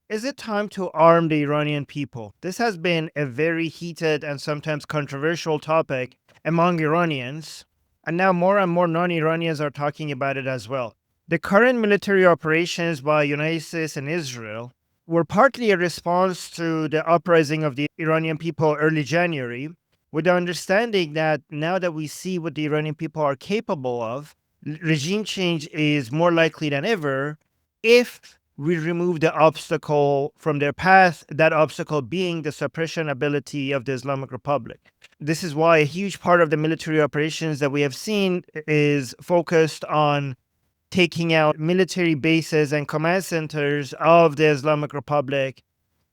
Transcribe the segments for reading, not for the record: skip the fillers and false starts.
Is it time to arm the Iranian people? This has been a very heated and sometimes controversial topic among Iranians, and now more and more non-Iranians are talking about it as well. The current military operations by United States and Israel were partly a response to the uprising of the Iranian people early January, with the understanding that now that we see what the Iranian people are capable of, regime change is more likely than ever if we remove the obstacle from their path, that obstacle being the suppression ability of the Islamic Republic. This is why a huge part of the military operations that we have seen is focused on taking out military bases and command centers of the Islamic Republic,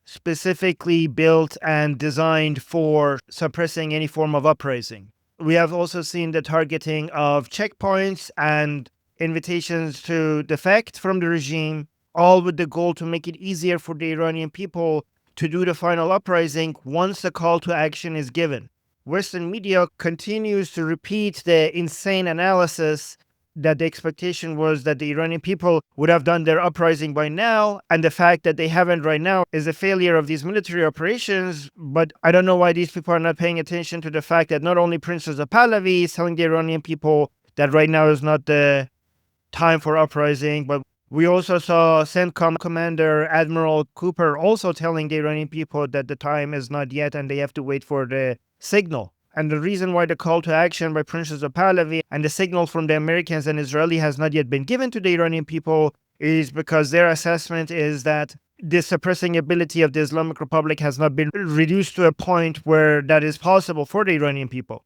specifically built and designed for suppressing any form of uprising. We have also seen the targeting of checkpoints and invitations to defect from the regime, all with the goal to make it easier for the Iranian people to do the final uprising once the call to action is given. Western media continues to repeat the insane analysis that the expectation was that the Iranian people would have done their uprising by now, and the fact that they haven't right now is a failure of these military operations. But I don't know why these people are not paying attention to the fact that not only Princess of Pahlavi is telling the Iranian people that right now is not the time for uprising, but we also saw CENTCOM Commander Admiral Cooper also telling the Iranian people that the time is not yet and they have to wait for the signal. And the reason why the call to action by Princess of Pahlavi and the signal from the Americans and Israeli has not yet been given to the Iranian people is because their assessment is that the suppressing ability of the Islamic Republic has not been reduced to a point where that is possible for the Iranian people.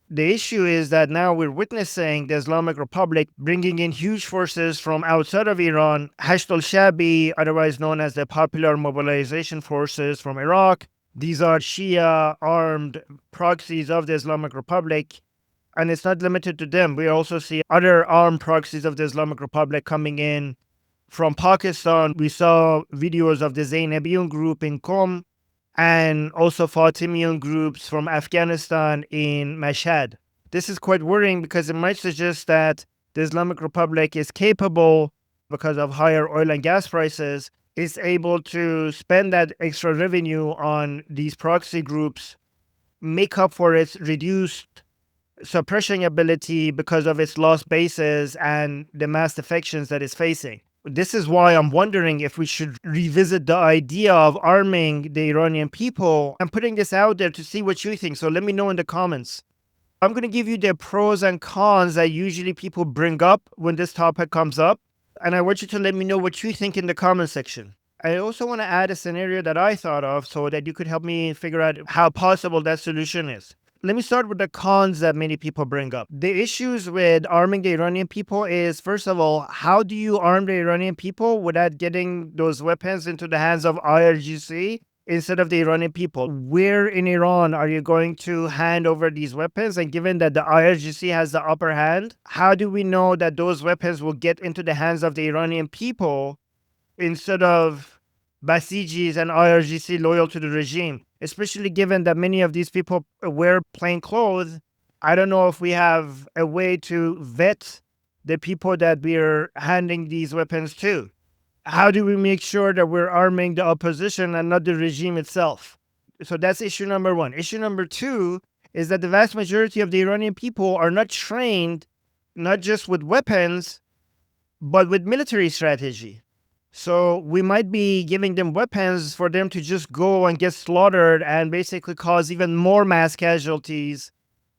The issue is that now we're witnessing the Islamic Republic bringing in huge forces from outside of Iran, Hashd al-Shabi, otherwise known as the Popular Mobilization Forces from Iraq. These are Shia armed proxies of the Islamic Republic, and it's not limited to them. We also see other armed proxies of the Islamic Republic coming in from Pakistan. We saw videos of the Zainabiyun group in Qom and also Fatimiyun groups from Afghanistan in Mashhad. This is quite worrying because it might suggest that the Islamic Republic is capable, because of higher oil and gas prices, is able to spend that extra revenue on these proxy groups, make up for its reduced suppression ability because of its lost bases and the mass defections that it's facing. This is why I'm wondering if we should revisit the idea of arming the Iranian people. I'm putting this out there to see what you think, so let me know in the comments. I'm going to give you the pros and cons that usually people bring up when this topic comes up, and I want you to let me know what you think in the comment section. I also want to add a scenario that I thought of so that you could help me figure out how possible that solution is. Let me start with the cons that many people bring up. The issues with arming the Iranian people is, first of all, how do you arm the Iranian people without getting those weapons into the hands of IRGC instead of the Iranian people? Where in Iran are you going to hand over these weapons? And given that the IRGC has the upper hand, how do we know that those weapons will get into the hands of the Iranian people instead of Basijis and IRGC loyal to the regime? Especially given that many of these people wear plain clothes, I don't know if we have a way to vet the people that we're handing these weapons to. How do we make sure that we're arming the opposition and not the regime itself? So that's issue number one. Issue number two is that the vast majority of the Iranian people are not trained not just with weapons, but with military strategy. So we might be giving them weapons for them to just go and get slaughtered and basically cause even more mass casualties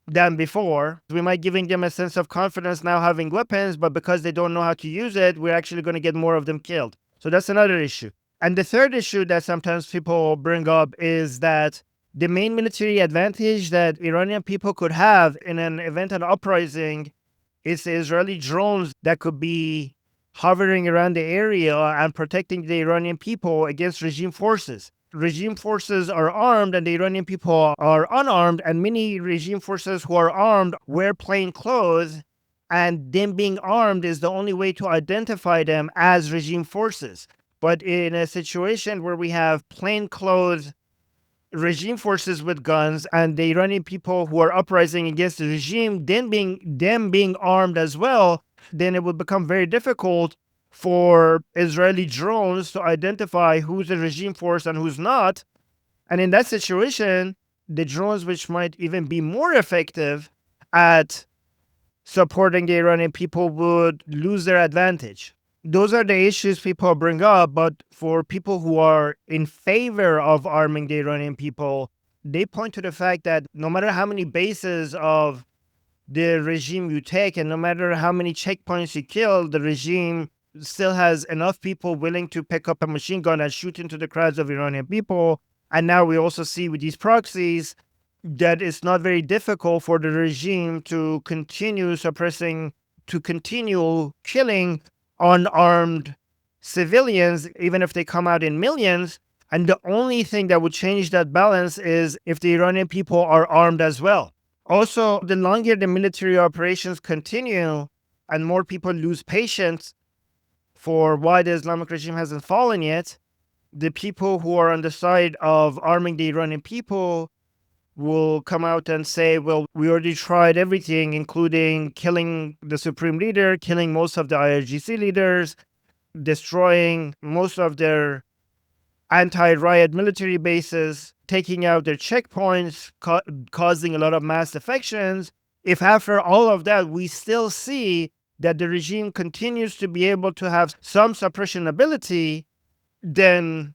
than before. We might giving them a sense of confidence now having weapons, but because they don't know how to use it, we're actually going to get more of them killed. So that's another issue. And the third issue that sometimes people bring up is that the main military advantage that Iranian people could have in an event of uprising is the Israeli drones that could be hovering around the area and protecting the Iranian people against regime forces. Regime forces are armed and the Iranian people are unarmed, and many regime forces who are armed wear plain clothes, and them being armed is the only way to identify them as regime forces. But in a situation where we have plainclothes regime forces with guns and the Iranian people who are uprising against the regime, them being armed as well, then it would become very difficult for Israeli drones to identify who's a regime force and who's not. And in that situation, the drones, which might even be more effective at supporting the Iranian people, would lose their advantage. Those are the issues people bring up, but for people who are in favor of arming the Iranian people, they point to the fact that no matter how many bases of the regime you take and no matter how many checkpoints you kill, the regime still has enough people willing to pick up a machine gun and shoot into the crowds of Iranian people. And now we also see with these proxies that it's not very difficult for the regime to continue suppressing, to continue killing unarmed civilians, even if they come out in millions. And the only thing that would change that balance is if the Iranian people are armed as well. Also, the longer the military operations continue and more people lose patience for why the Islamic regime hasn't fallen yet, the people who are on the side of arming the Iranian people will come out and say, well, we already tried everything, including killing the supreme leader, killing most of the IRGC leaders, destroying most of their anti-riot military bases, taking out their checkpoints, causing a lot of mass defections. If after all of that, we still see that the regime continues to be able to have some suppression ability, then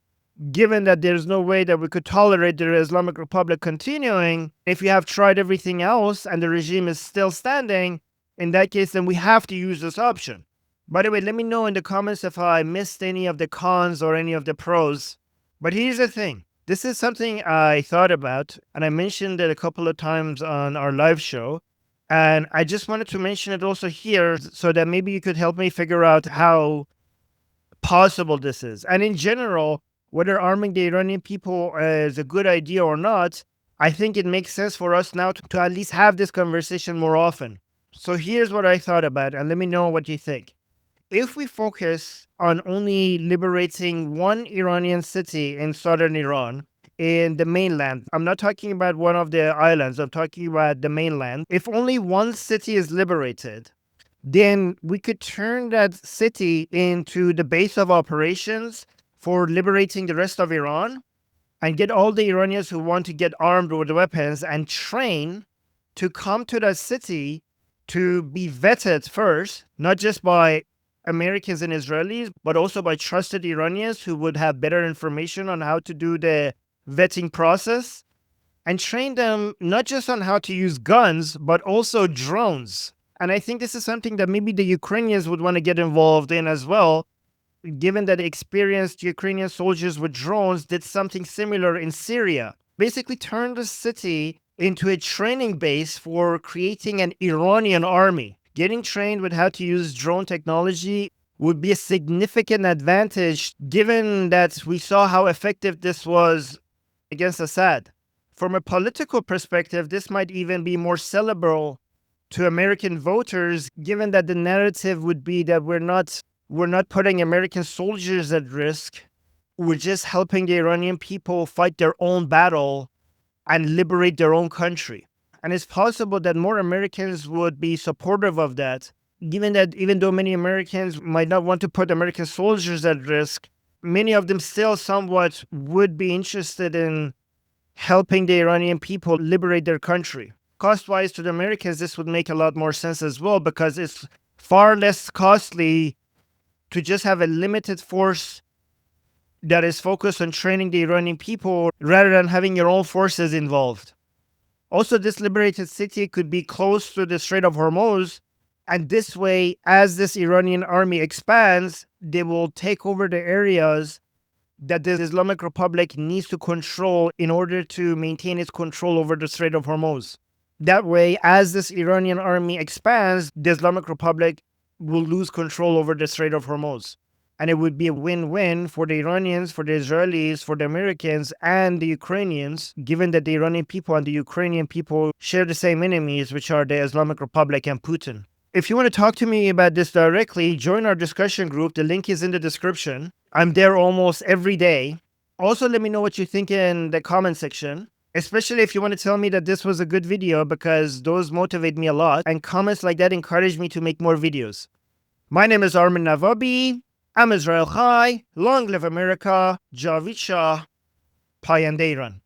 given that there's no way that we could tolerate the Islamic Republic continuing, if you have tried everything else and the regime is still standing, in that case, then we have to use this option. By the way, let me know in the comments if I missed any of the cons or any of the pros. But here's the thing. This is something I thought about, and I mentioned it a couple of times on our live show. And I just wanted to mention it also here so that maybe you could help me figure out how possible this is. And in general, whether arming the Iranian people is a good idea or not, I think it makes sense for us now to at least have this conversation more often. So here's what I thought about, and let me know what you think. If we focus on only liberating one Iranian city in southern Iran, in the mainland, I'm not talking about one of the islands, I'm talking about the mainland. If only one city is liberated, then we could turn that city into the base of operations for liberating the rest of Iran and get all the Iranians who want to get armed with weapons and train to come to that city to be vetted first, not just by Americans and Israelis, but also by trusted Iranians who would have better information on how to do the vetting process, and train them not just on how to use guns, but also drones. And I think this is something that maybe the Ukrainians would want to get involved in as well, given that experienced Ukrainian soldiers with drones did something similar in Syria. Basically turned the city into a training base for creating an Iranian army. Getting trained with how to use drone technology would be a significant advantage, given that we saw how effective this was against Assad. From a political perspective, this might even be more sellable to American voters, given that the narrative would be that we're not putting American soldiers at risk. We're just helping the Iranian people fight their own battle and liberate their own country. And it's possible that more Americans would be supportive of that, given that even though many Americans might not want to put American soldiers at risk, many of them still somewhat would be interested in helping the Iranian people liberate their country. Cost-wise to the Americans, this would make a lot more sense as well, because it's far less costly to just have a limited force that is focused on training the Iranian people rather than having your own forces involved. Also, this liberated city could be close to the Strait of Hormuz, and this way, as this Iranian army expands, they will take over the areas that the Islamic Republic needs to control in order to maintain its control over the Strait of Hormuz. That way, as this Iranian army expands, the Islamic Republic will lose control over the Strait of Hormuz. And it would be a win-win for the Iranians, for the Israelis, for the Americans, and the Ukrainians, given that the Iranian people and the Ukrainian people share the same enemies, which are the Islamic Republic and Putin. If you want to talk to me about this directly, join our discussion group. The link is in the description. I'm there almost every day. Also, let me know what you think in the comment section, especially if you want to tell me that this was a good video, because those motivate me a lot, and comments like that encourage me to make more videos. My name is Armin Navabi. Am Israel Chai, long live America, Javid Shah, Payande Iran.